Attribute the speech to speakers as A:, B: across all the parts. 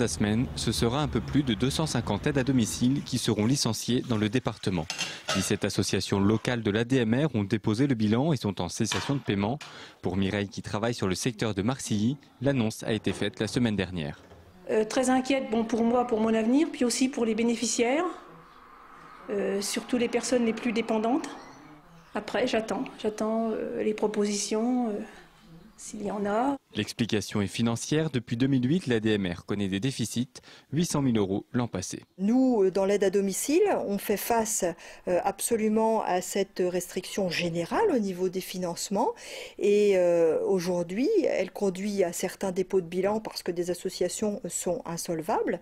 A: La semaine, ce sera un peu plus de 250 aides à domicile qui seront licenciées dans le département. 17 associations locales de l'ADMR ont déposé le bilan et sont en cessation de paiement. Pour Mireille qui travaille sur le secteur de Marcilly, l'annonce a été faite la semaine dernière.
B: Très inquiète pour moi, pour mon avenir, puis aussi pour les bénéficiaires, surtout les personnes les plus dépendantes. Après, j'attends les propositions, s'il y en a.
A: L'explication est financière. Depuis 2008, l'ADMR connaît des déficits, 800 000 € l'an passé.
C: Nous, dans l'aide à domicile, on fait face absolument à cette restriction générale au niveau des financements. Et aujourd'hui, elle conduit à certains dépôts de bilan parce que des associations sont insolvables.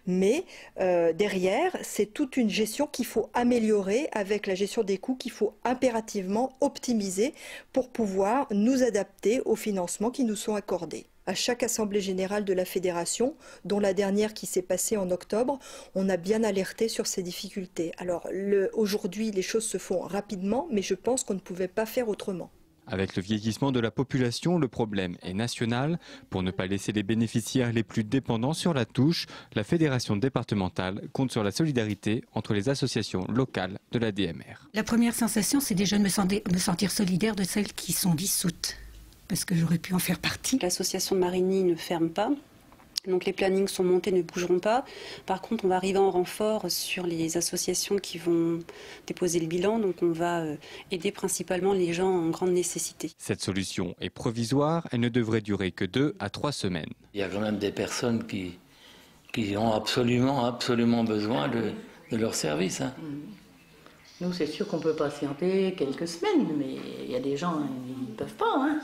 C: Mais derrière, c'est toute une gestion qu'il faut améliorer avec la gestion des coûts qu'il faut impérativement optimiser pour pouvoir nous adapter aux financements qui nous sont accordés. À chaque assemblée générale de la fédération, dont la dernière qui s'est passée en octobre, on a bien alerté sur ces difficultés. Alors aujourd'hui, les choses se font rapidement, mais je pense qu'on ne pouvait pas faire autrement.
A: Avec le vieillissement de la population, le problème est national. Pour ne pas laisser les bénéficiaires les plus dépendants sur la touche, la fédération départementale compte sur la solidarité entre les associations locales de l'ADMR.
D: La première sensation, c'est déjà de me sentir solidaire de celles qui sont dissoutes, parce que j'aurais pu en faire partie.
E: L'association de Marigny ne ferme pas, donc les plannings sont montés, ne bougeront pas. Par contre, on va arriver en renfort sur les associations qui vont déposer le bilan, donc on va aider principalement les gens en grande nécessité.
A: Cette solution est provisoire, elle ne devrait durer que 2 à 3 semaines.
F: Il y a quand même des personnes qui ont absolument besoin de leur service.
G: Nous, c'est sûr qu'on peut patienter quelques semaines, mais il y a des gens, ils ne peuvent pas.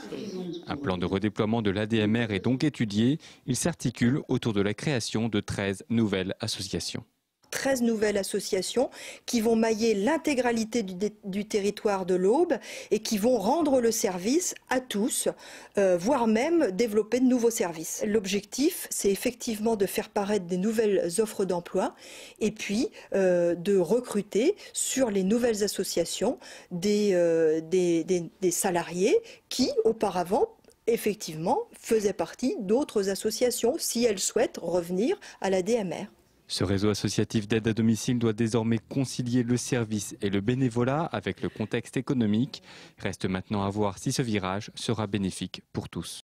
A: Un plan de redéploiement de l'ADMR est donc étudié. Il s'articule autour de la création de 13 nouvelles associations.
C: 13 nouvelles associations qui vont mailler l'intégralité du territoire de l'Aube et qui vont rendre le service à tous, voire même développer de nouveaux services. L'objectif, c'est effectivement de faire paraître des nouvelles offres d'emploi et puis de recruter sur les nouvelles associations des salariés qui, auparavant, effectivement, faisaient partie d'autres associations si elles souhaitent revenir à l'ADMR.
A: Ce réseau associatif d'aide à domicile doit désormais concilier le service et le bénévolat avec le contexte économique. Reste maintenant à voir si ce virage sera bénéfique pour tous.